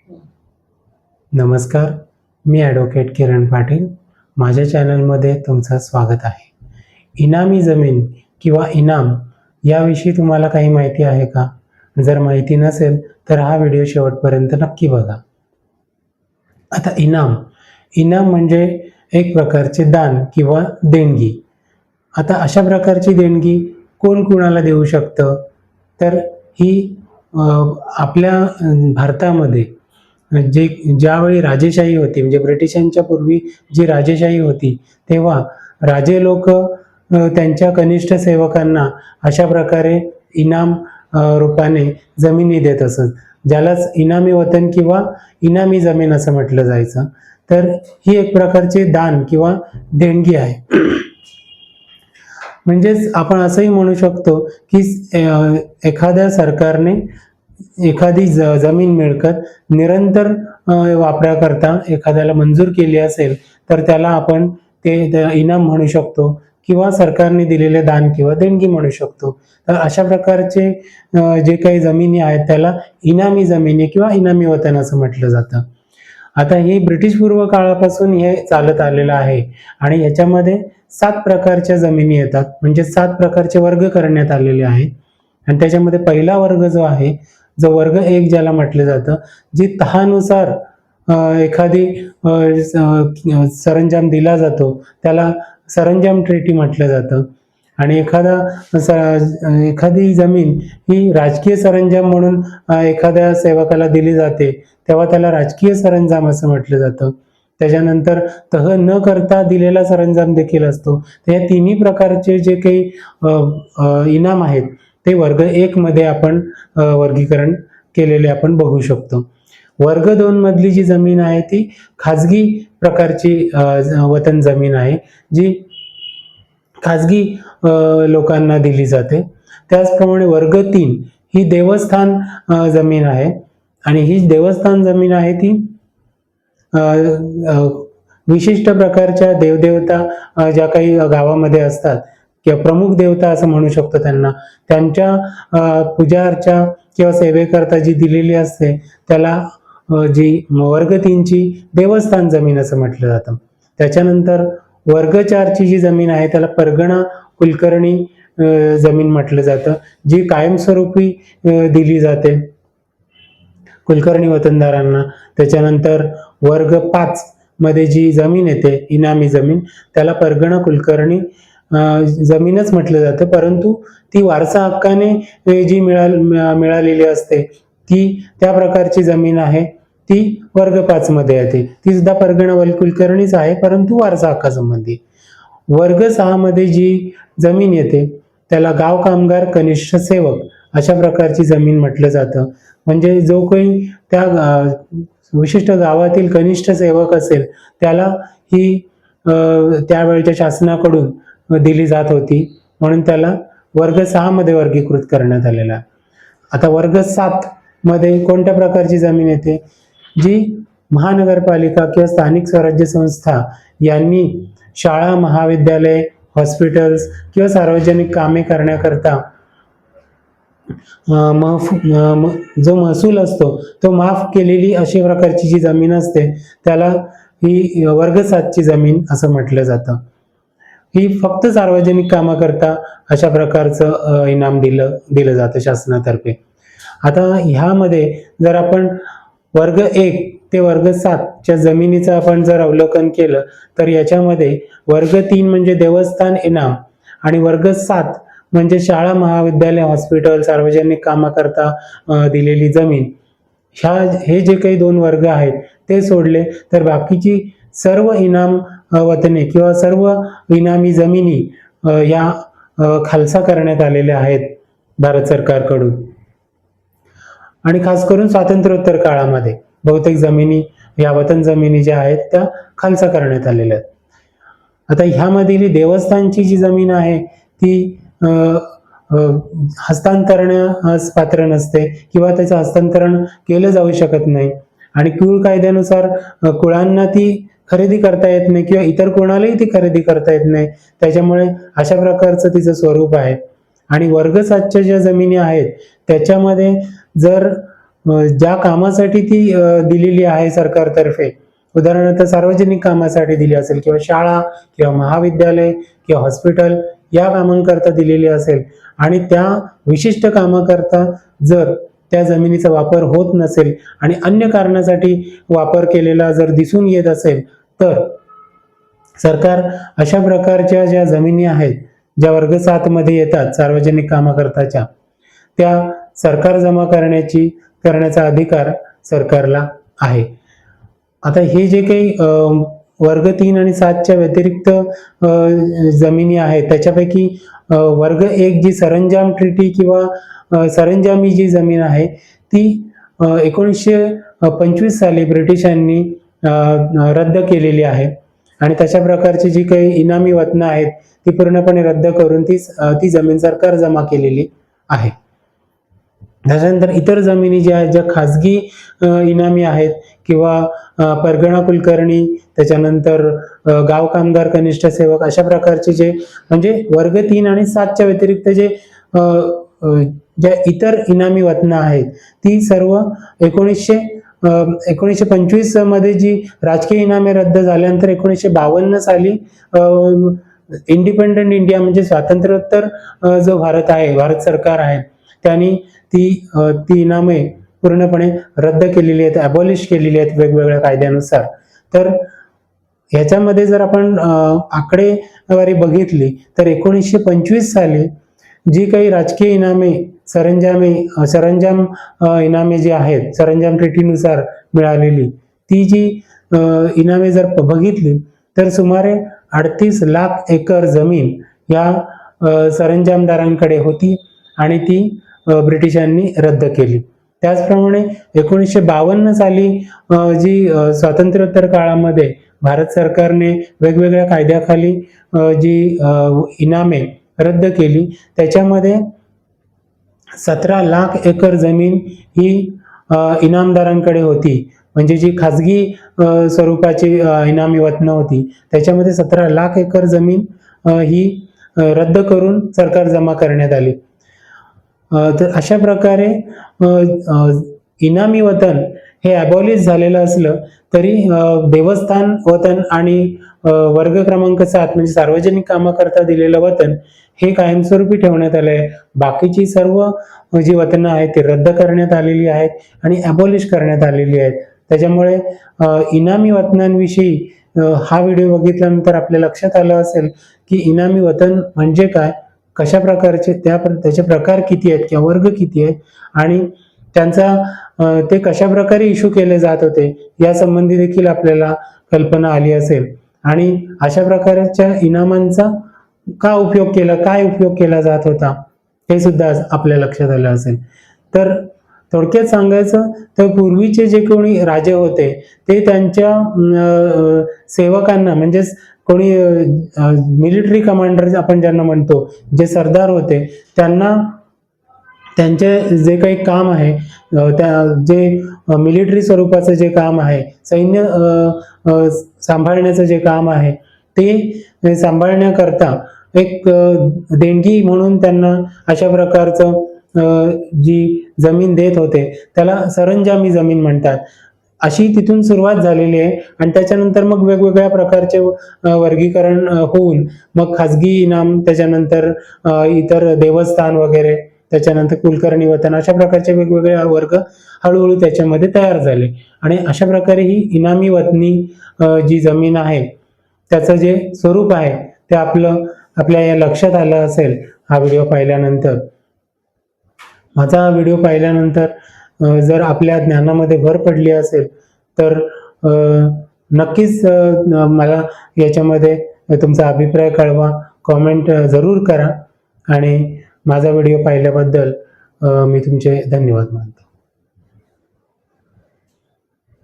नमस्कार, मी ॲडव्होकेट किरण पाटील. माझ्या चॅनलमध्ये तुमचं स्वागत आहे. इनामी जमीन किंवा इनाम याविषयी तुम्हाला काही माहिती आहे का? जर माहिती नसेल तर हा व्हिडिओ शेवटपर्यंत नक्की बघा. आता इनाम म्हणजे एक प्रकारचे दान किंवा देणगी. आता अशा प्रकारची देणगी कोण कुणाला देऊ शकतं? तर ही आपल्या भारतामध्ये जे ज्यावेळी राजेशाही होती, म्हणजे ब्रिटिशांच्या पूर्वी जी राजेशाही होती, तेव्हा राजे लोक त्यांच्या कनिष्ठ सेवकांना अशा प्रकारे इनाम रूपाने जमिनी देत असत, ज्यालाच इनामी वतन किंवा इनामी जमीन असं म्हटलं जायचं. तर ही एक प्रकारचे दान किंवा देणगी आहे. म्हणजेच आपण असंही म्हणू शकतो की एखाद्या सरकारने एखादी जमीन मिळकत निरंतर वापराकरता एखाद्याला मंजूर केली असेल तर त्याला आपण ते इनाम म्हणू शकतो किंवा सरकारने दिलेले दान किंवा देणगी म्हणू शकतो. तर अशा प्रकारचे जे काही जमिनी आहेत त्याला इनामी जमिनी किंवा इनामी वतन असं म्हटलं जातं. आता हे ब्रिटिश पूर्व काळापासून हे चालत आलेलं आहे आणि याच्यामध्ये 7 प्रकारच्या जमिनी येतात, म्हणजे 7 प्रकारचे वर्ग करण्यात आलेले आहेत. आणि त्याच्यामध्ये पहिला वर्ग जो आहे, जो वर्ग 1 ज्याला म्हटलं जातं, जी तहानुसार एखादी सरंजाम दिला जातो त्याला सरंजाम ट्रीटी म्हटलं जातं. आणि एखादी जमीन ही राजकीय सरंजाम म्हणून एखाद्या सेवकाला दिली जाते तेव्हा त्याला राजकीय सरंजाम असं म्हटलं जातं. त्याच्यानंतर तह न करता दिलेला सरंजाम देखील असतो. तर या तिन्ही प्रकारचे जे काही इनाम आहेत ते वर्ग 1 मध्ये आपण वर्गीकरण केलेले आपण बघू शकतो. वर्ग 2 मधली जी जमीन आहे ती खाजगी प्रकारची वतन जमीन आहे, जी खाजगी लोकांना दिली जाते. त्याचप्रमाणे वर्ग 3 ही देवस्थान जमीन आहे आणि ही देवस्थान जमीन आहे ती विशिष्ट प्रकारच्या देवदेवता ज्या काही गावामध्ये असतात किंवा प्रमुख देवता असं म्हणू शकतो त्यांना, त्यांच्या पूजा अर्चा किंवा सेवेकरता जी दिलेली असते त्याला जी वर्ग 3 ची देवस्थान जमीन असं म्हटलं जातं. त्याच्यानंतर वर्ग 4 ची जी जमीन आहे त्याला परगणा कुलकर्णी जमीन म्हटलं जातं, जी कायमस्वरूपी दिली जाते कुलकर्णी वतनदारांना. त्याच्यानंतर वर्ग 5 मध्ये जी जमीन येते इनामी जमीन, त्याला परगणा कुलकर्णी जमीनच म्हटलं जातं, परंतु ती वारसा हक्काने जी मिळालेली असते ती त्या प्रकारची जमीन आहे, ती वर्ग 5 मध्ये येते. ती सुद्धा परगणा कुलकर्णीच आहे, परंतु वारसा हक्कासंबंधी. वर्ग 6 मध्ये जी जमीन येते त्याला गाव कामगार कनिष्ठ सेवक अशा प्रकारची जमीन म्हटलं जातं. म्हणजे जो काही त्या विशिष्ट गावातील कनिष्ठ सेवक असेल त्याला ही त्यावेळच्या शासनाकडून दिली जात होती, म्हणून त्याला वर्ग 6 मध्ये वर्गीकृत करण्यात आलेला आहे. आता वर्ग 7 मध्ये कोणत्या प्रकारची जमीन येते? जी महानगरपालिका किंवा स्थानिक स्वराज्य संस्था यांनी शाळा, महाविद्यालय, हॉस्पिटल्स किंवा सार्वजनिक कामे करण्याकरता जो महसूल असतो तो माफ केलेली अशी प्रकारची जी जमीन असते त्याला ही वर्ग 7 ची जमीन असं म्हटलं जातं. ही फक्त सार्वजनिक कामाकरता अशा प्रकारचं इनाम दिलं जातं शासनातर्फे. आता ह्यामध्ये जर आपण वर्ग 1 ते वर्ग 7 च्या जमिनीचं आपण जर अवलोकन केलं तर याच्यामध्ये वर्ग 3 म्हणजे देवस्थान इनाम आणि वर्ग 7 म्हणजे शाळा, महाविद्यालय, हॉस्पिटल, सार्वजनिक कामाकरता दिलेली जमीन, हे जे काही 2 वर्ग आहेत ते सोडले तर बाकीची सर्व इनाम वतने किंवा सर्व इनामी जमिनी या खालसा करण्यात आलेल्या आहेत भारत सरकारकडून. आणि खास करून स्वातंत्र्योत्तर काळामध्ये बहुतेक जमिनी या वतन जमिनी ज्या आहेत त्या खालसा करण्यात आलेल्या आहेत. आता ह्यामधील देवस्थानची जी जमीन आहे ती हस्तांतरणास पात्र नसते किंवा त्याचं हस्तांतरण केलं जाऊ शकत नाही आणि कुळ कायद्यानुसार कुळांना ती खरेदी करता येत नाही किंवा इतर कोणालाही ती खरेदी करता येत नाही. त्याच्यामुळे अशा प्रकारचं तिचं स्वरूप आहे. आणि वर्ग 7च्या ज्या जमिनी आहेत त्याच्यामध्ये जर ज्या कामासाठी ती दिलेली आहे सरकारतर्फे, उदाहरणार्थ सार्वजनिक कामासाठी दिली असेल किंवा शाळा किंवा महाविद्यालय किंवा हॉस्पिटल या कामांकरता दिलेली असेल आणि त्या विशिष्ट कामाकरता जर त्या जमिनीचा वापर होत नसेल आणि अन्य कारणासाठी वापर केलेला जर दिसून येत असेल, तर सरकार अशा प्रकारच्या ज्या जमिनी आहेत, ज्या वर्ग 7 मध्ये येतात सार्वजनिक कामाकरताच्या, त्या सरकार जमा करण्याचा अधिकार सरकारला आहे. आता हे जे काही वर्ग 3 आणि 7च्या व्यतिरिक्त जमिनी आहेत, त्याच्यापैकी वर्ग 1 जी सरंजाम ट्रीटी किंवा सरंजामी जी जमीन आहे ती 1925 साली ब्रिटिशांनी रद्द केलेली आहे आणि तशा प्रकारची जी काही इनामी वतनं आहेत ती पूर्णपणे रद्द करून ती जमीन सरकार जमा केलेली आहे. त्याच्यानंतर इतर जमिनी ज्या आहेत, ज्या खाजगी इनामी आहेत किंवा परगणा कुलकर्णी, त्याच्यानंतर गाव कामगार कनिष्ठ सेवक, अशा प्रकारचे जे म्हणजे वर्ग 3 आणि 7च्या व्यतिरिक्त जे ज्या इतर इनामी वतनं आहेत ती सर्व 1925 मध्ये जी राजकीय इनामे रद्द झाल्यानंतर 1952 साली इंडिपेंडंट इंडिया म्हणजे स्वातंत्र्योत्तर जो भारत आहे, भारत सरकार आहे, त्यांनी ती इनामे पूर्णपणे रद्द केलेली आहेत, अबॉलिश केलेली आहेत वेगवेगळ्या कायद्यानुसार. तर ह्याच्यामध्ये जर आपण आकडेवारी बघितली तर 1925 साली जी काही राजकीय इनामे सरंजाम इनामे जी आहेत, सरंजाम ट्रीटीनुसार मिळालेली ती जी इनामे जर बघितली तर सुमारे 38 लाख एकर जमीन या सरंजामदारांकडे होती आणि ती ब्रिटिशांनी रद्द केली. त्याचप्रमाणे 1952 साली जी स्वातंत्र्योत्तर काळामध्ये भारत सरकारने वेगवेगळ्या कायद्याखाली जी इनामे रद्द केली त्याच्यामध्ये 17 लाख एकर जमीन ही इनामदारांकडे होती. म्हणजे जी खाजगी स्वरूपाची इनामी वतनं होती त्याच्यामध्ये 17 लाख एकर जमीन ही रद्द करून सरकार जमा करण्यात आली. तर अशा प्रकारे इनामी वतन हे अबॉलिश झालेलं असलं तरी देवस्थान वतन आणि वर्ग क्रमांक 7 म्हणजे सार्वजनिक कामाकरता दिलेलं वतन हे कायमस्वरूपी ठेवण्यात आलं आहे. बाकीची सर्व जी वतनं आहेत ती रद्द करण्यात आलेली आहेत आणि अबॉलिश करण्यात आलेली आहेत. त्याच्यामुळे इनामी वतनांविषयी हा व्हिडिओ बघितल्यानंतर आपल्या लक्षात आलं असेल की इनामी वतन म्हणजे काय, कशा प्रकारचे त्याचे प्रकार किती आहेत किंवा वर्ग किती आहेत आणि ते कशा प्रकारे इश्यू केले जात होते या संबंधी देखील आपल्याला कल्पना आली असेल. आणि अशा प्रकारच्या इनामांचा काय उपयोग केला जात होता हे सुद्धा आपल्या लक्षात आलं असेल. तर थोडक्यात सांगायचं तर पूर्वीचे जे कोणी राजे होते ते त्यांच्या सेवकांना म्हणजेच कोणी मिलिटरी कमांडर आपण ज्यांना म्हणतो, जे सरदार होते, त्यांना त्यांचे जे काही काम आहे जे मिलिटरी स्वरूपाचं जे काम आहे, सैन्य सांभाळण्याचं जे काम आहे ते सांभाळण्याकरता एक देणगी म्हणून त्यांना अशा प्रकारचं जी जमीन देत होते त्याला सरंजामी जमीन म्हणतात. अशी तिथून सुरुवात झालेली आहे आणि त्याच्यानंतर मग वेगवेगळ्या प्रकारचे वर्गीकरण होऊन मग खाजगी इनाम, त्याच्यानंतर इतर देवस्थान वगैरे, त्याच्यानंतर कुलकर्णी वतन, अशा प्रकारचे वेगवेगळे वर्ग हळूहळू त्याच्यामध्ये तयार झाले. आणि अशा प्रकारे ही इनामी वतनी जी जमीन आहे त्याचं जे स्वरूप आहे ते आपल्या या लक्षात आलं असेल हा व्हिडिओ पाहिल्यानंतर. माझा हा व्हिडिओ पाहिल्यानंतर जर आपल्या ज्ञानामध्ये भर पडली असेल तर नक्कीच मला याच्यामध्ये तुमचा अभिप्राय कळवा, कॉमेंट जरूर करा आणि माझा व्हिडिओ पाहिल्याबद्दल मी तुमचे धन्यवाद मानतो.